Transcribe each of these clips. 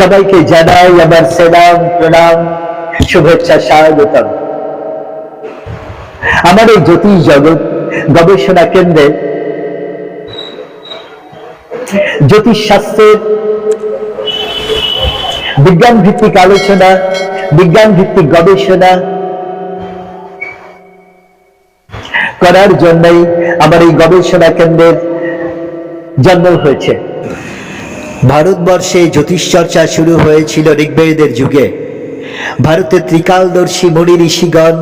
সবাইকে জানাই আমার সালাম, প্রণাম, শুভেচ্ছা, স্বাগতম। আমার এই জ্যোতিষ জগৎ গবেষণা কেন্দ্রে জ্যোতিষ শাস্ত্রের বিজ্ঞান ভিত্তিক আলোচনা, বিজ্ঞান ভিত্তিক গবেষণা করার জন্যই আমার এই গবেষণা কেন্দ্রের জন্ম হয়েছে। ভারতবর্ষে জ্যোতিষ চর্চা শুরু হয়েছিল ঋগ্বেদের যুগে। ভারতের ত্রিকালদর্শী মুনি ঋষিগণ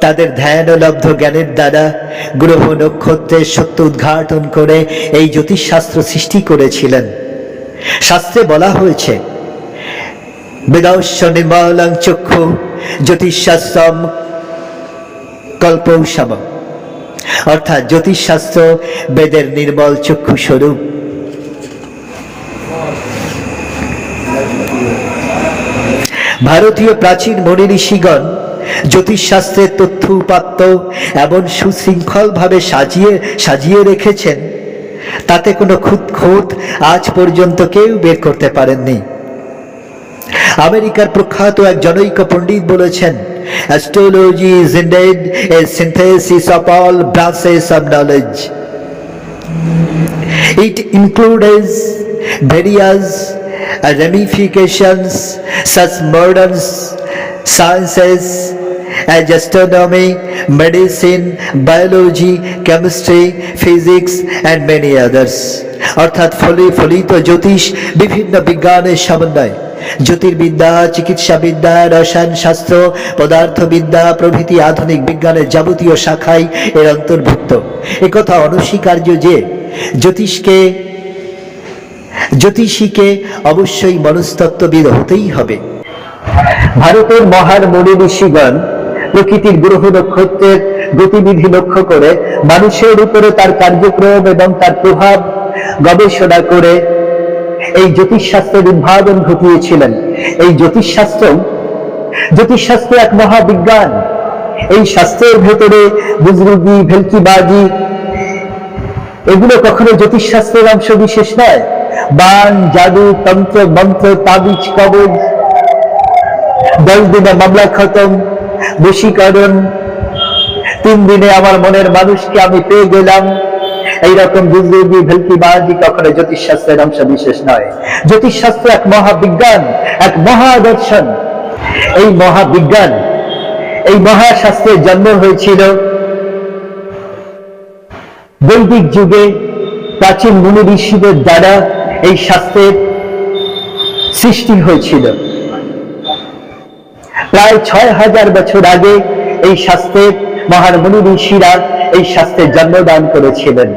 তাদের ধ্যানলব্ধ জ্ঞানের দ্বারা গ্রহ নক্ষত্রের সত্য উদ্ঘাটন করে এই জ্যোতিষশাস্ত্র সৃষ্টি করেছিলেন। শাস্ত্রে বলা হয়েছে, বেদস্য নির্মলং চক্ষু জ্যোতিষশাস্ত্রম কল্পৌষম, অর্থাৎ জ্যোতিষশাস্ত্র বেদের নির্মল চক্ষু স্বরূপ। ভারতীয় প্রাচীন মুনি ঋষিগণ জ্যোতিষশাস্ত্রের তথ্য উপাত্ত এমন সুশৃঙ্খলভাবে সাজিয়ে রেখেছেন, তাতে কোনো খুঁত আজ পর্যন্ত কেউ বের করতে পারেননি। আমেরিকার প্রখ্যাত এক জনৈক পণ্ডিত বলেছেন, astrology is indeed a synthesis of all branches of knowledge. It includes various ramifications such modern sciences as astronomy, medicine, biology, chemistry, physics and many others. অর্থাৎ ফলিত জ্যোতিষ বিভিন্ন বিজ্ঞানের সমন্বয়। জ্যোতির্বিদ্যা, চিকিৎসাবিদ্যা, রসায়ন শাস্ত্র, পদার্থবিদ্যা প্রভৃতি আধুনিক বিজ্ঞানের যাবতীয় শাখায় এর অন্তর্ভুক্ত। একথা অনস্বীকার্য যে জ্যোতিষীকে অবশ্যই মনস্তত্ত্ববিদ হতেই হবে। ভারতের মহান মুনি ঋষিগণ প্রকৃতির গ্রহ নক্ষত্রের গতিবিধি লক্ষ্য করে মানুষের উপরে তার কার্যক্রম এবং তার প্রভাব গবেষণা করে এই জ্যোতিষশাস্ত্রের উদ্ভাবন ঘটিয়েছিলেন। এই জ্যোতিষশাস্ত্র এক মহাবিজ্ঞান। এই শাস্ত্রের ভেতরে বুজরুগি, ভেলকিবাজি এগুলো কখনো জ্যোতিষশাস্ত্রের অংশ বিশেষ নয়। বান, জাদু, তন্ত্র, মন্ত্র, তাবিজ, কবজ, 10 দিনে মামলা খতম, বশীকরণ, 3 দিনে আমার মনের মানুষকে আমি পেয়ে গেলাম, এইরকম বুজরুগি, ভেলকিবাজি কখনো জ্যোতিষশাস্ত্রের অংশ বিশেষ নয়। জ্যোতিষশাস্ত্র এক মহাবিজ্ঞান, এক মহাদর্শন। এই মহাবিজ্ঞান, এই মহাশাস্ত্রের জন্ম হয়েছিল বৈদিক যুগে প্রাচীন মুনি ঋষিদের দ্বারা। এই শাস্ত্রের সৃষ্টি হয়েছিল প্রায় 6000 বছর আগে। এই শাস্ত্রের মহান মুনি ঋষিরা এই শাস্ত্রের জন্মদান করেছিলেন।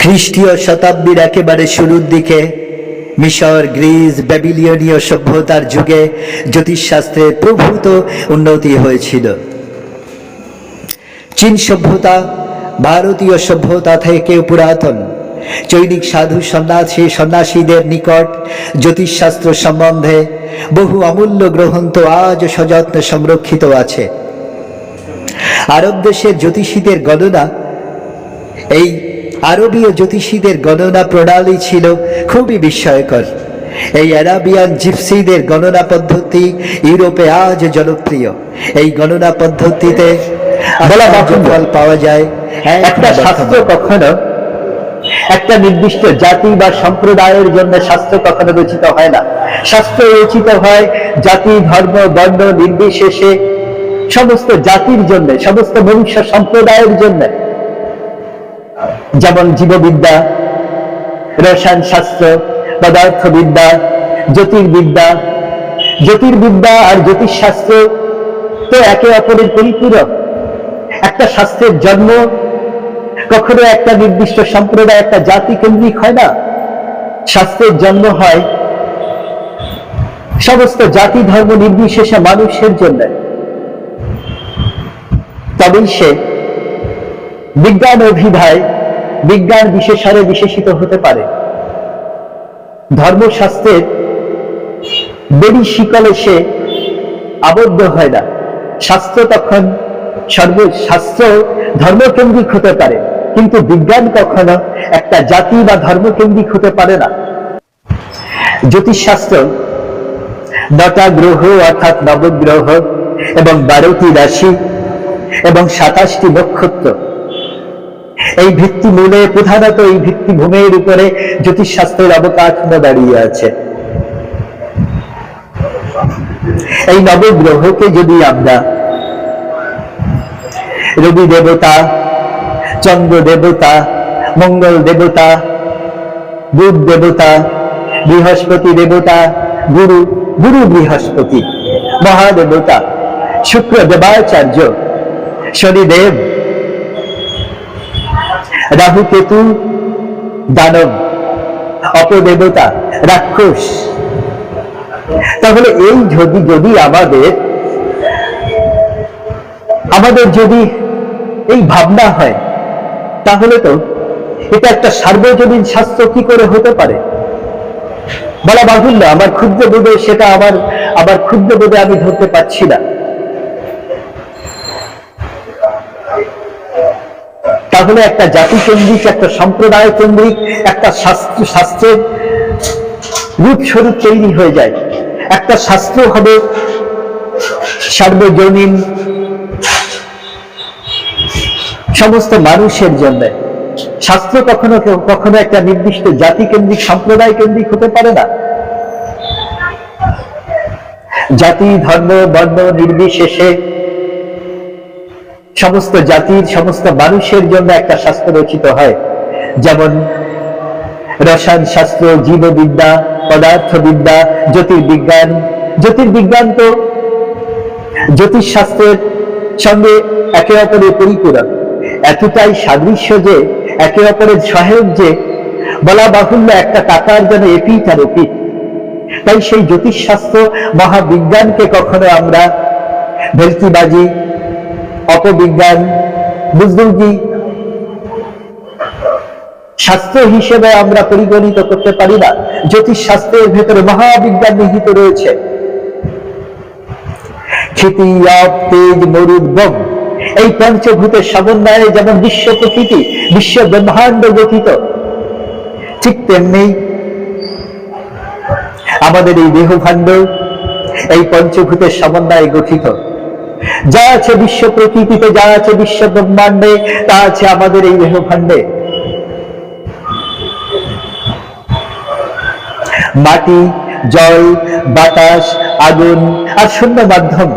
খ্রিস্টীয় শতাব্দীর একেবারে শুরুর দিকে মিশর, গ্রিস, ব্যাবিলনীয় সভ্যতার যুগে জ্যোতিষশাস্ত্রের প্রভূত উন্নতি হয়েছিল। চীন সভ্যতা ভারতীয় সভ্যতা থেকে পুরাতন। চৈনিক সাধু সন্ন্যাসীদের নিকট জ্যোতিষশাস্ত্র সম্বন্ধে বহু অমূল্য গ্রন্থ আজ সযত্নে সংরক্ষিত আছে। আরব দেশের জ্যোতিষীদের গণনা, এই আরবীয় জ্যোতিষীদের গণনা প্রণালী ছিল খুবই বিস্ময়কর। এই আরাবিয়ান জিপসিদের গণনা পদ্ধতি ইউরোপে আজ জনপ্রিয়। এই গণনা পদ্ধতিতে ফল পাওয়া যায়। একটা শাস্ত্র কখনো একটা নির্দিষ্ট জাতি বা সম্প্রদায়ের জন্য শাস্ত্র কখনো রচিত হয় না। শাস্ত্র রচিত হয় জাতি, ধর্ম, বর্ণ নির্বিশেষে সমস্ত জাতির জন্য, সমস্ত মনুষ্য সম্প্রদায়ের জন্য। যেমন জীববিদ্যা, রসায়ন শাস্ত্র, পদার্থবিদ্যা, জ্যোতির্বিদ্যা আর জ্যোতিষশাস্ত্র তো একে অপরের পরিপূরক। একটা শাস্ত্রের জন্ম কখনো একটা নির্দিষ্ট সম্প্রদায়, একটা জাতি কেন্দ্রিক হয় না। শাস্ত্রের জন্ম হয় সমস্ত জাতি ধর্ম নির্বিশেষে মানুষের জন্য। তবেই সে বিজ্ঞান অভিধায়, বিজ্ঞান বিশেষারে বিশেষিত হতে পারে। ধর্মশাস্ত্রের বেড়ি শিকলে সে আবদ্ধ হয় না। শাস্ত্র তখন শাস্ত্র ধর্মকেন্দ্রিক হতে পারে, কিন্তু বিজ্ঞান কখনো একটা জাতি বা ধর্মকেন্দ্রিক হতে পারে না। জ্যোতিষশাস্ত্র 9টা গ্রহ অর্থাৎ নবগ্রহ এবং 12টি রাশি এবং 27টি নক্ষত্র, এই ভিত্তিমূলে প্রধানত এই ভিত্তিভূমির উপরে জ্যোতিষশাস্ত্রের অবকাঠামো দাঁড়িয়ে আছে। এই নবগ্রহকে যদি আমরা রবি দেবতা, চন্দ্র দেবতা, মঙ্গল দেবতা, বুধ দেবতা, বৃহস্পতি দেবতা, গুরু বৃহস্পতি মহাদেবতা, শুক্র দেবাচার্য, শনিদেব, রাহু কেতু দানব, অপদেবতা রাক্ষস, তাহলে এই যদি আমাদের যদি এই ভাবনা হয়, তাহলে তো এটা একটা সার্বজনীন শাস্ত্র কি করে হতে পারে? বলা বাহুল্য, আমার ক্ষুদ্র বোধে সেটা আমার ক্ষুদ্র বোধে আমি ধরতে পারছি না। তাহলে একটা জাতি কেন্দ্রিক, একটা সম্প্রদায় কেন্দ্রিক একটা শাস্ত্রের রূপস্বরূপ তৈরি হয়ে যায়। একটা শাস্ত্র হবে সার্বজনীন, সমস্ত মানুষের জন্য। শাস্ত্র কখনো একটা নির্দিষ্ট জাতি কেন্দ্রিক, সম্প্রদায় কেন্দ্রিক হতে পারে না। জাতি, ধর্ম, বর্ণ নির্বিশেষে সমস্ত জাতির, সমস্ত মানুষের জন্য একটা শাস্ত্র রচিত হয়। যেমন রসায়ন শাস্ত্র, জীববিদ্যা, পদার্থবিদ্যা, জ্যোতির্বিজ্ঞান। জ্যোতির্বিজ্ঞান তো জ্যোতিষশাস্ত্রের সঙ্গে একে অপরের পরিপূরক, এতটাই সাদৃশ্য যে, একে অপরের সহায়ক যে, বলা বাহুল্য একটা টাকার যেন এপিঠ আর ওপিঠ। তাই সেই জ্যোতিষশাস্ত্র মহাবিজ্ঞানকে কখনো আমরা ভেলকিবাজি, অপবিজ্ঞান, বুজরুগি শাস্ত্র হিসেবে আমরা পরিগণিত করতে পারি না। জ্যোতিষশাস্ত্রের ভেতরে মহাবিজ্ঞান নিহিত রয়েছে। ক্ষিতি, আপ, তেজ, মরুদ, বম, এই পঞ্চভূতের সমন্বয়ে যেমন বিশ্ব প্রকৃতি, বিশ্ব ব্রহ্মাণ্ড গঠিত, ঠিক তেমনি আমাদের এই দেহভাণ্ড এই পঞ্চভূতের সমন্বয়ে গঠিত। যা আছে বিশ্ব প্রকৃতিতে, যা আছে বিশ্ব ব্রহ্মাণ্ডে, তা আছে আমাদের এই দেহভাণ্ডে। মাটি, জল, বাতাস, আগুন আর শূন্য মাধ্যম,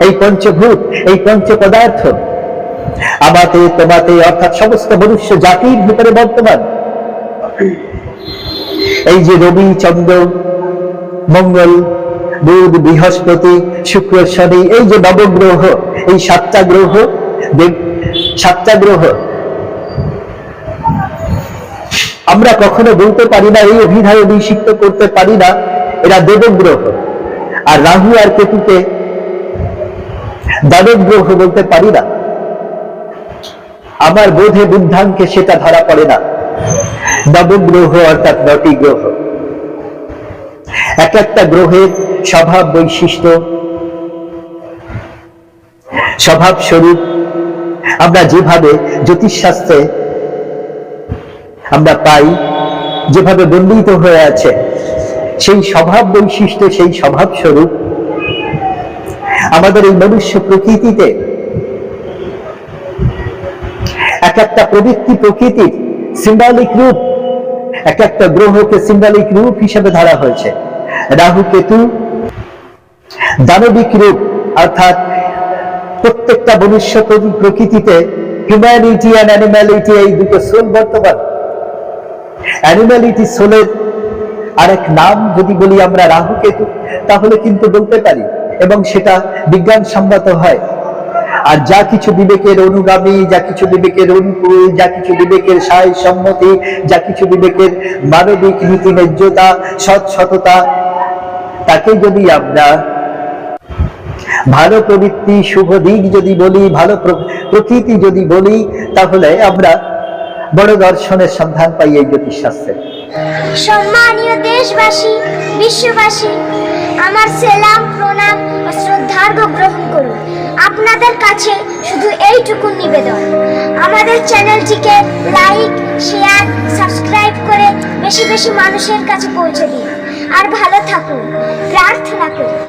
এই পঞ্চভূত, এই পঞ্চ পদার্থ আমাতে তোমাতে অর্থাৎ সমস্ত মনুষ্য জাতির ভিতরে বর্তমান। এই যে রবি, চন্দ্র, মঙ্গল, বুধ, বৃহস্পতি, শুক্র, শনি, এই যে নবগ্রহ, এই 7টা গ্রহ, 7টা গ্রহ আমরা কখনো বলতে পারি না, এই অভিধায় অভিষিক্ত করতে পারি না এরা দেবগ্রহ। আর রাহু আর কেতুকে দানব গ্রহ বলতে পারি না। আমার বোধে বুদ্ধাঙ্কে সেটা ধরা পড়ে না। নবগ্রহ অর্থাৎ 9টি গ্রহ, এক একটা গ্রহের স্বভাব বৈশিষ্ট্য, স্বভাব স্বরূপ আমরা যেভাবে জ্যোতিষশাস্ত্রে আমরা পাই, যেভাবে বর্ণিত হয়ে আছে, সেই স্বভাব বৈশিষ্ট্য, সেই স্বভাব স্বরূপ আমাদের এই মনুষ্য প্রকৃতিতে এক একটা প্রবৃত্তি, প্রকৃতির সিম্বলিক রূপ, এক একটা গ্রহকে সিম্বলিক রূপ হিসেবে ধরা হয়েছে। রাহু কেতু দানবিক রূপ, অর্থাৎ প্রত্যেকটা মনুষ্য প্রকৃতিতে হিউম্যানিটি অ্যান্ড অ্যানিম্যালিটি, এই দুটো সোল বর্তমান। অ্যানিম্যালিটি সোলের আরেক নাম যদি বলি আমরা রাহু কেতু, তাহলে কিন্তু বলতে পারি, এবং সেটা বিজ্ঞানসম্মত হয়। আর যা কিছু বিবেকের অনুগামী, যা কিছু বিবেকের অনুকূল, যা কিছু বিবেকের সায় সম্মতি, যা কিছু বিবেকের মানবিক নীতি, ন্যায্যতা, সৎসততা, তাকে যদি আমরা ভালো প্রবৃত্তি, শুভ দিক যদি বলি, ভালো প্রকৃতি যদি বলি, তাহলে আমরা বড় দর্শনের সন্ধান পাই এই জ্যোতিষশাস্ত্রে। সম্মানীয় দেশবাসী, বিশ্ববাসী, আমার সেলাম, প্রণাম ও শ্রদ্ধার্ঘ্য গ্রহণ করুন। আপনাদের কাছে শুধু এইটুকু নিবেদন, আমাদের চ্যানেলটিকে লাইক, শেয়ার, সাবস্ক্রাইব করে বেশি বেশি মানুষের কাছে পৌঁছে দিন। আর ভালো থাকুন, প্রার্থনা করি।